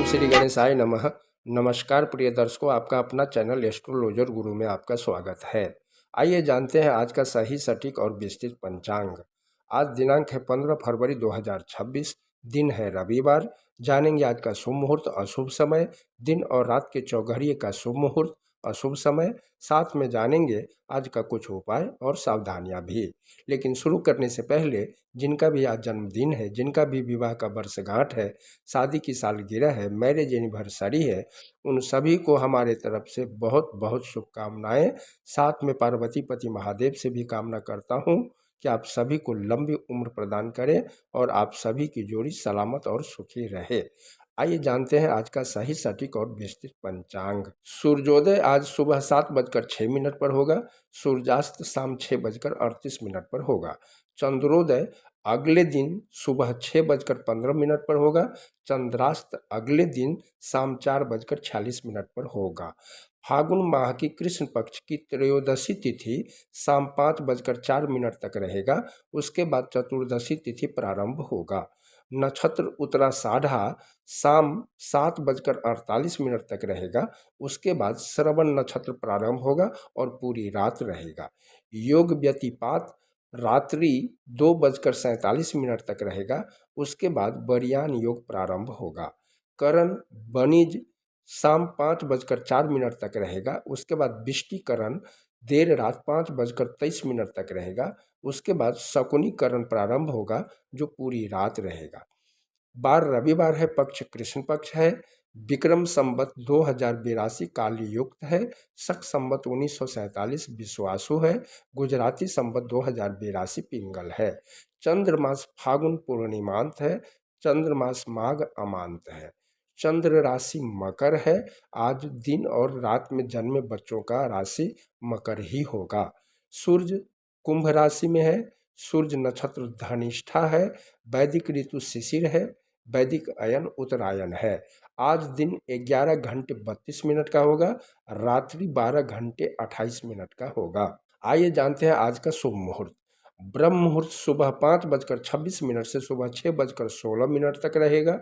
श्री गणेशाय नमः। नमस्कार प्रिय दर्शकों, आपका अपना चैनल एस्ट्रोलॉजर गुरु में आपका स्वागत है। आइए जानते हैं आज का सही सटीक और विस्तृत पंचांग। आज दिनांक है 15 फरवरी 2026, दिन है रविवार। जानेंगे आज का शुभ मुहूर्त, अशुभ समय, दिन और रात के चौघड़िए का शुभ मुहूर्त, अशुभ समय। साथ में जानेंगे आज का कुछ उपाय और सावधानियां भी। लेकिन शुरू करने से पहले जिनका भी आज जन्मदिन है, जिनका भी विवाह का वर्षगांठ है, शादी की सालगिरह है, मैरिज एनिवर्सरी है, उन सभी को हमारे तरफ से बहुत बहुत शुभकामनाएं। साथ में पार्वती पति महादेव से भी कामना करता हूं कि आप सभी को लंबी उम्र प्रदान करें और आप सभी की जोड़ी सलामत और सुखी रहे। आइए जानते हैं आज का सही सटीक और विस्तृत पंचांग। सूर्योदय आज सुबह 7:06 पर होगा। सूर्यास्त शाम 6:38 पर होगा। चंद्रोदय अगले दिन सुबह 6:15 पर होगा। चंद्रास्त अगले दिन शाम 4:46 पर होगा। फागुन माह की कृष्ण पक्ष की त्रयोदशी तिथि शाम 5:04 तक रहेगा। उसके बाद चतुर्दशी तिथि प्रारंभ होगा। नक्षत्र उत्तराषाढ़ा शाम 7:48 तक रहेगा। उसके बाद श्रवण नक्षत्र प्रारंभ होगा और पूरी रात रहेगा। योग व्यतिपात रात्रि 2:47 तक रहेगा। उसके बाद बरियान योग प्रारंभ होगा। करण बनिज शाम 5:04 तक रहेगा। उसके बाद विष्टिकरण देर रात 5:23 तक रहेगा। उसके बाद शकुनीकरण प्रारंभ होगा जो पूरी रात रहेगा। बार रविवार है, पक्ष कृष्ण पक्ष है। विक्रम संवत 2082 काली युक्त है। शक संवत 1947 विश्वासु है। गुजराती संवत 2082 पिंगल है। चंद्रमास फागुन पूर्णिमांत है। चंद्रमास माघ अमांत है। चंद्र राशि मकर है। आज दिन और रात में जन्मे बच्चों का राशि मकर ही होगा। सूर्य कुंभ राशि में है। सूर्य नक्षत्र धनिष्ठा है। वैदिक ऋतु शिशिर है। वैदिक अयन उत्तरायण है। आज दिन 11:32 का होगा। रात्रि 12:28 का होगा। आइए जानते हैं आज का शुभ मुहूर्त। ब्रह्म मुहूर्त सुबह 5:26 से सुबह 6:16 तक रहेगा।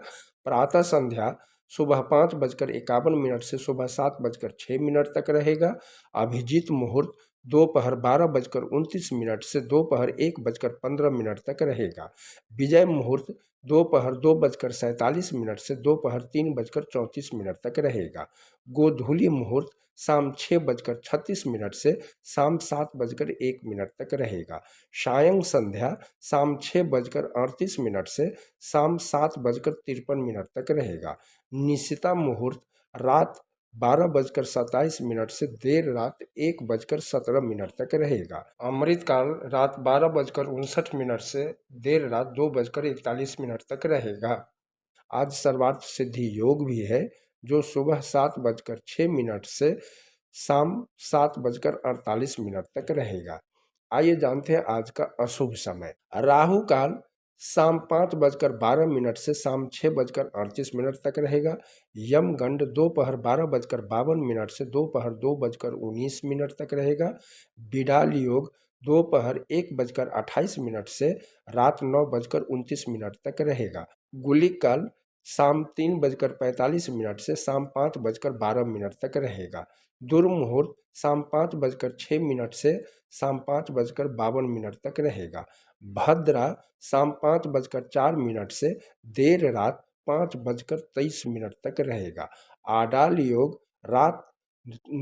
प्रातः संध्या सुबह 5:51 से सुबह 7:06 तक रहेगा। अभिजीत मुहूर्त दोपहर 12:29 से दोपहर 1:15 तक रहेगा। विजय मुहूर्त दोपहर 2:47 से दोपहर 3:34 तक रहेगा। गोधूली मुहूर्त शाम 6:36 से शाम 7:01 तक रहेगा। सायं संध्या शाम 6:38 से शाम 7:53 तक रहेगा। निशिता मुहूर्त रात 12:27 से देर रात 1:17 तक रहेगा। अमृत काल रात 12:59 से देर रात 2:41 तक रहेगा। आज सर्वार्थ सिद्धि योग भी है जो सुबह 7:06 से शाम 7:48 तक रहेगा। आइए जानते हैं आज का अशुभ समय। राहु काल शाम 5:12 से शाम 6:38 तक रहेगा। यमगंड दोपहर 12:52 से दोपहर 2:19 तक रहेगा। बिडाल योग दोपहर 1:28 से रात 9:29 तक रहेगा। गुलिक काल शाम 3:45 से शाम 5:12 तक रहेगा। दुर्मुहूर्त शाम 5:06 से शाम 5:52 तक रहेगा। भद्रा शाम 5:04 से देर रात 5:23 तक रहेगा। आडाल योग रात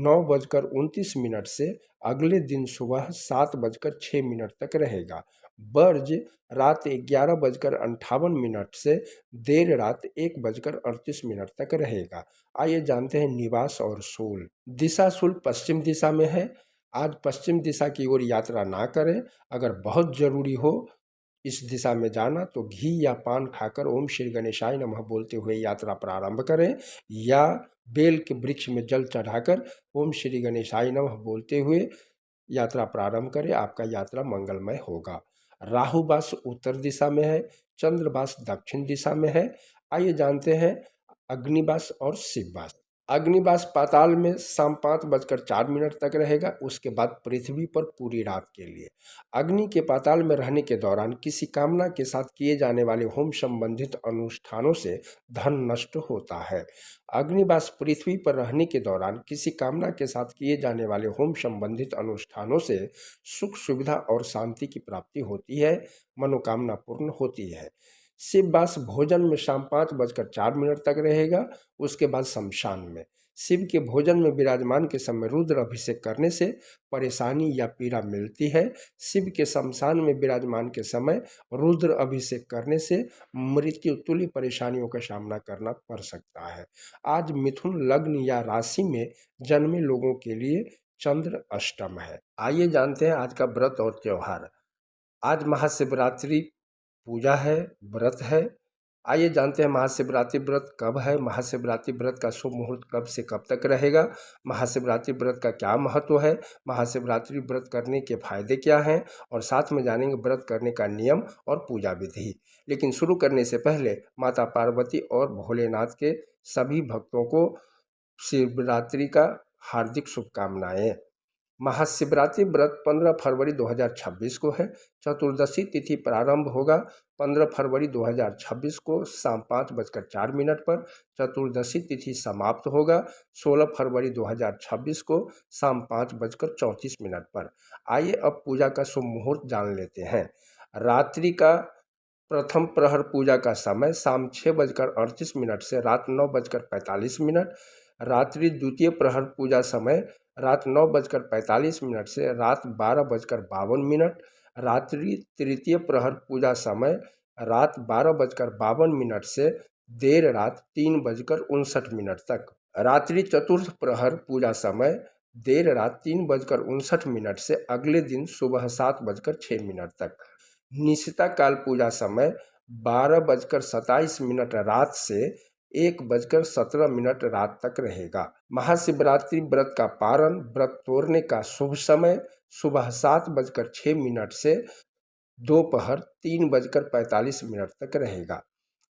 9:29 से अगले दिन सुबह 7:06 तक रहेगा। वर्ज रात 11:58 से देर रात 1:38 तक रहेगा। आइए जानते हैं निवास और शूल। दिशा शूल पश्चिम दिशा में है। आज पश्चिम दिशा की ओर यात्रा ना करें। अगर बहुत जरूरी हो इस दिशा में जाना तो घी या पान खाकर ओम श्री गणेशाय नमः बोलते हुए यात्रा प्रारंभ करें, या बेल के वृक्ष में जल चढ़ाकर ओम श्री गणेशाय नमः बोलते हुए यात्रा प्रारंभ करें। आपका यात्रा मंगलमय होगा। राहुवास उत्तर दिशा में है। चंद्रवास दक्षिण दिशा में है। आइए जानते हैं अग्निवास और शिववास। अग्निवास पाताल में शाम 5:04 तक रहेगा, उसके बाद पृथ्वी पर पूरी रात के लिए। अग्नि के पाताल में रहने के दौरान किसी कामना के साथ किए जाने वाले होम संबंधित अनुष्ठानों से धन नष्ट होता है। अग्निवास पृथ्वी पर रहने के दौरान किसी कामना के साथ किए जाने वाले होम संबंधित अनुष्ठानों से सुख सुविधा और शांति की प्राप्ति होती है, मनोकामना पूर्ण होती है। शिववास भोजन में शाम 5:04 तक रहेगा, उसके बाद शमशान में। शिव के भोजन में विराजमान के समय रुद्र अभिषेक करने से परेशानी या पीड़ा मिलती है। शिव के शमशान में विराजमान के समय रुद्र अभिषेक करने से मृत्यु तुल्य परेशानियों का सामना करना पड़ सकता है। आज मिथुन लग्न या राशि में जन्मे लोगों के लिए चंद्र अष्टम है। आइए जानते हैं आज का व्रत और त्योहार। आज महाशिवरात्रि पूजा है, व्रत है। आइए जानते हैं महाशिवरात्रि व्रत कब है, महाशिवरात्रि व्रत का शुभ मुहूर्त कब से कब तक रहेगा, महाशिवरात्रि व्रत का क्या महत्व है, महाशिवरात्रि व्रत करने के फायदे क्या हैं, और साथ में जानेंगे व्रत करने का नियम और पूजा विधि। लेकिन शुरू करने से पहले माता पार्वती और भोलेनाथ के सभी भक्तों को शिवरात्रि का हार्दिक शुभकामनाएं। महाशिवरात्रि व्रत 15 फरवरी 2026 को है। चतुर्दशी तिथि प्रारंभ होगा 15 फरवरी 2026 को शाम 5:04 पर। चतुर्दशी तिथि समाप्त होगा 16 फरवरी 2026 को शाम 5:34 पर। आइए अब पूजा का शुभ मुहूर्त जान लेते हैं। रात्रि का प्रथम प्रहर पूजा का समय शाम 6:38 से रात 9:45। रात्रि द्वितीय प्रहर पूजा समय रात 9:45 से रात 12:52। रात्रि तृतीय प्रहर पूजा समय रात 12:52 से देर रात 3:59 तक। रात्रि चतुर्थ प्रहर पूजा समय देर रात 3:59 से अगले दिन सुबह 7:06 तक। निशिता काल पूजा समय 12:27 रात से 1:17 रात तक रहेगा। महाशिवरात्रि व्रत का पारण व्रत तोड़ने का शुभ समय सुबह 7:06 से दोपहर 3:45 तक रहेगा।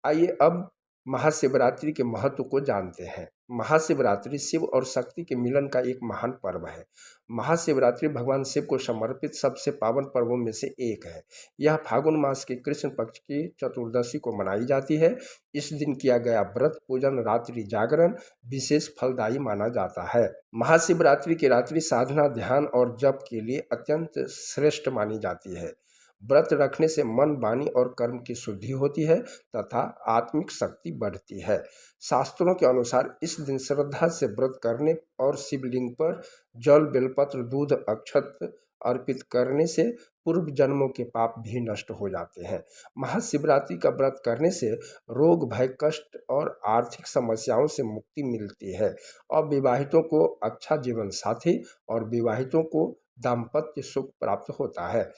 आइए अब महाशिवरात्रि के महत्व को जानते हैं। महाशिवरात्रि शिव और शक्ति के मिलन का एक महान पर्व है। महाशिवरात्रि भगवान शिव को समर्पित सबसे पावन पर्वों में से एक है। यह फागुन मास के कृष्ण पक्ष की चतुर्दशी को मनाई जाती है। इस दिन किया गया व्रत पूजन रात्रि जागरण विशेष फलदायी माना जाता है। महाशिवरात्रि की रात्रि साधना ध्यान और जप के लिए अत्यंत श्रेष्ठ मानी जाती है। व्रत रखने से मन वाणी और कर्म की शुद्धि होती है तथा आत्मिक शक्ति बढ़ती है। शास्त्रों के अनुसार इस दिन श्रद्धा से व्रत करने और शिवलिंग पर जल बेलपत्र दूध अक्षत अर्पित करने से पूर्व जन्मों के पाप भी नष्ट हो जाते हैं। महाशिवरात्रि का व्रत करने से रोग भय कष्ट और आर्थिक समस्याओं से मुक्ति मिलती है। अविवाहितों को अच्छा जीवन साथी और विवाहितों को दाम्पत्य सुख प्राप्त होता है।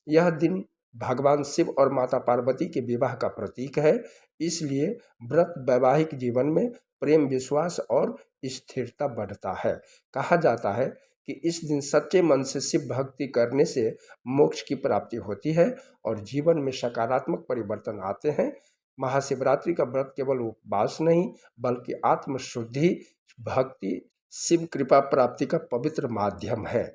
यह दिन भगवान शिव और माता पार्वती के विवाह का प्रतीक है, इसलिए व्रत वैवाहिक जीवन में प्रेम विश्वास और स्थिरता बढ़ता है। कहा जाता है कि इस दिन सच्चे मन से शिव भक्ति करने से मोक्ष की प्राप्ति होती है और जीवन में सकारात्मक परिवर्तन आते हैं। महाशिवरात्रि का व्रत केवल उपवास नहीं बल्कि आत्मशुद्धि भक्ति शिव कृपा प्राप्ति का पवित्र माध्यम है।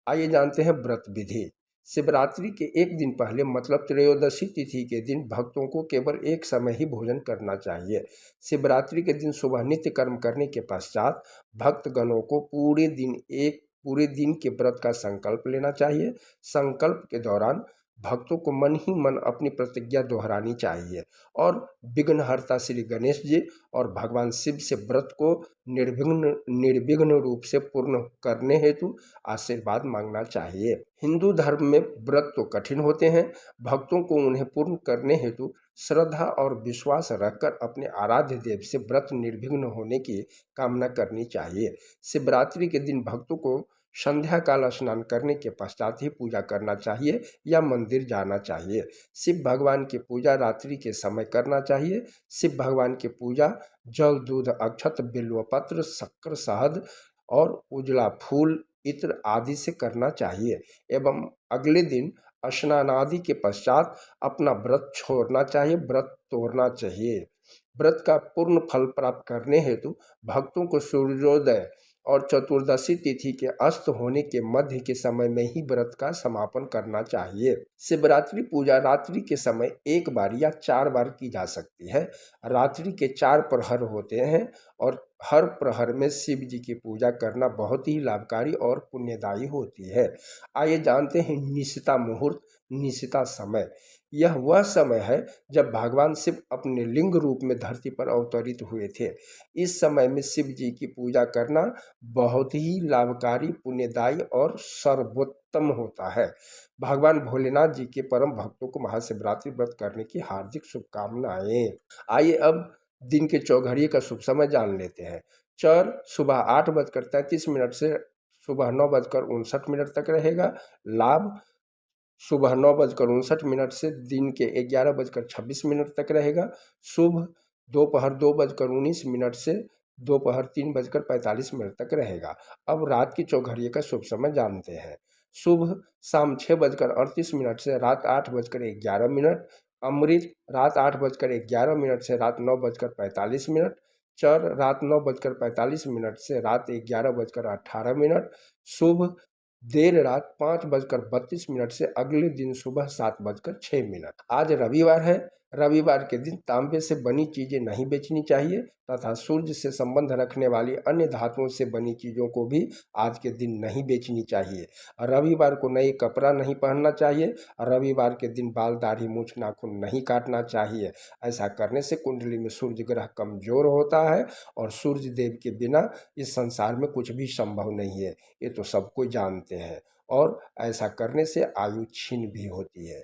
आइए जानते हैं व्रत विधि। शिवरात्रि के एक दिन पहले मतलब त्रयोदशी तिथि के दिन भक्तों को केवल एक समय ही भोजन करना चाहिए। शिवरात्रि के दिन सुबह नित्य कर्म करने के पश्चात भक्तगणों को पूरे दिन के व्रत का संकल्प लेना चाहिए। संकल्प के दौरान भक्तों को मन ही मन अपनी प्रतिज्ञा दोहरानी चाहिए और विघ्नहर्ता श्री गणेश जी और भगवान शिव से व्रत को निर्विघ्न रूप से पूर्ण करने हेतु आशीर्वाद मांगना चाहिए। हिंदू धर्म में व्रत तो कठिन होते हैं, भक्तों को उन्हें पूर्ण करने हेतु श्रद्धा और विश्वास रखकर अपने आराध्य देव से व्रत निर्विघ्न होने की कामना करनी चाहिए। शिवरात्रि के दिन भक्तों को संध्या काल स्नान करने के पश्चात ही पूजा करना चाहिए या मंदिर जाना चाहिए। शिव भगवान की पूजा रात्रि के समय करना चाहिए। शिव भगवान की पूजा जल दूध अक्षत बिल्वपत्र शक्कर शहद और उजला फूल इत्र आदि से करना चाहिए एवं अगले दिन स्नान आदि के पश्चात अपना व्रत छोड़ना चाहिए, व्रत तोड़ना चाहिए। व्रत का पूर्ण फल प्राप्त करने हेतु भक्तों को सूर्योदय और चतुर्दशी तिथि के अस्त होने के मध्य के समय में ही व्रत का समापन करना चाहिए। शिवरात्रि पूजा रात्रि के समय एक बार या 4 बार की जा सकती है। रात्रि के 4 प्रहर होते हैं और हर प्रहर में शिव जी की पूजा करना बहुत ही लाभकारी और पुण्यदायी होती है। आइए जानते हैं निशिता मुहूर्त, निशिता समय। यह वह समय है जब भगवान शिव अपने लिंग रूप में धरती पर अवतरित हुए थे। इस समय में शिव जी की पूजा करना बहुत ही लाभकारी, पुण्यदायी और सर्वोत्तम होता है। भगवान भोलेनाथ जी के परम भक्तों को महाशिवरात्रि व्रत करने की हार्दिक शुभकामनाएं। आइए अब दिन के चौघड़िए का शुभ समय जान लेते हैं। चर सुबह 8:33 से सुबह 9:59 तक रहेगा। लाभ सुबह 9:59 से दिन के 11:26 तक रहेगा। शुभ दोपहर 2:19 से दोपहर 3:45 तक रहेगा। अब रात की चौघड़िए का शुभ समय जानते हैं। शुभ शाम 6:38 से रात 8:11। अमृत रात 8:11 से रात 9:45। चर रात 9:45 से रात 11:18। शुभ देर रात 5:32 से अगले दिन सुबह 7:06। आज रविवार है। रविवार के दिन तांबे से बनी चीज़ें नहीं बेचनी चाहिए तथा सूर्य से संबंध रखने वाली अन्य धातुओं से बनी चीज़ों को भी आज के दिन नहीं बेचनी चाहिए। रविवार को नए कपड़ा नहीं पहनना चाहिए। रविवार के दिन बाल, दाढ़ी, मूछ, नाखून नहीं काटना चाहिए। ऐसा करने से कुंडली में सूर्य ग्रह कमजोर होता है और सूर्य देव के बिना इस संसार में कुछ भी संभव नहीं है। ये तो सब कोई जानते हैं और ऐसा करने से आयु छीन भी होती है।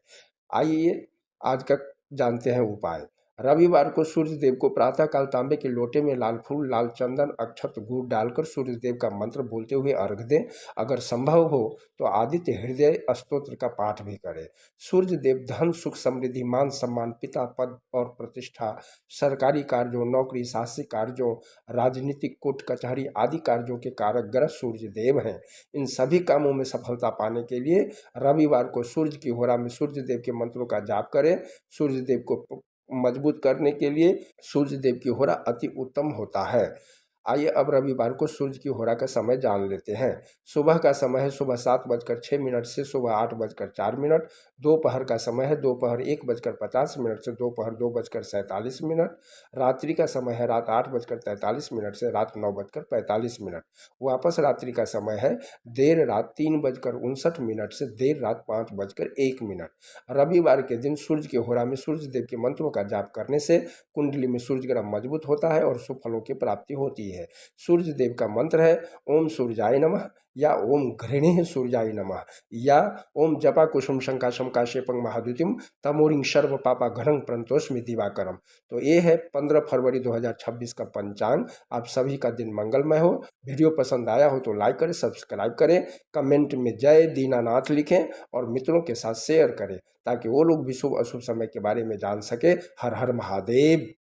आइए आज का जानते हैं उपाय। रविवार को सूर्य देव को प्रातःकाल तांबे के लोटे में लाल फूल, लाल चंदन, अक्षत, गुड़ डालकर सूर्य देव का मंत्र बोलते हुए अर्घ दें। अगर संभव हो तो आदित्य हृदय स्तोत्र का पाठ भी करें। सूर्य देव धन, सुख, समृद्धि, मान सम्मान, पिता, पद और प्रतिष्ठा, सरकारी कार्यों, नौकरी, शासकीय कार्यों, राजनीतिक, कोर्ट कचहरी आदि कार्यों के कारक ग्रह सूर्य देव हैं। इन सभी कामों में सफलता पाने के लिए रविवार को सूर्य की होरा में सूर्य देव के मंत्रों का जाप करें। सूर्य देव को मजबूत करने के लिए सूर्य देव की होरा अति उत्तम होता है। आइए अब रविवार को सूर्य की होरा का समय जान लेते हैं। सुबह का समय है सुबह 7:06 से सुबह 8:04। दोपहर का समय है दोपहर 1:50 से दोपहर 2:47। रात्रि का समय है रात 8:43 से रात 9:45। वापस रात्रि का समय है देर रात 3:59 से देर रात 5:01। रविवार के दिन सूर्य की होरा में सूर्य देव के मंत्रों का जाप करने से कुंडली में सूर्य ग्रह मजबूत होता है और शुभ फलों की प्राप्ति होती है। सूर्य देव का मंत्र है ओम सूर्याय नमः या ओम घृणे सूर्याय नमः या ओम जपा कुसुम शंकाशम काश्यपं महाद्युतिम तमोरिंग सर्व पापा घनं प्रणतोस्मि दिवाकरम। तो ये है 15 फरवरी 2026 का पंचांग। आप सभी का दिन मंगलमय हो। वीडियो पसंद आया हो तो लाइक करें, सब्सक्राइब करें, कमेंट में जय दीनानाथ लिखें और मित्रों के साथ शेयर करें ताकि वो लोग भी शुभ अशुभ समय के बारे में जान सके। हर हर महादेव।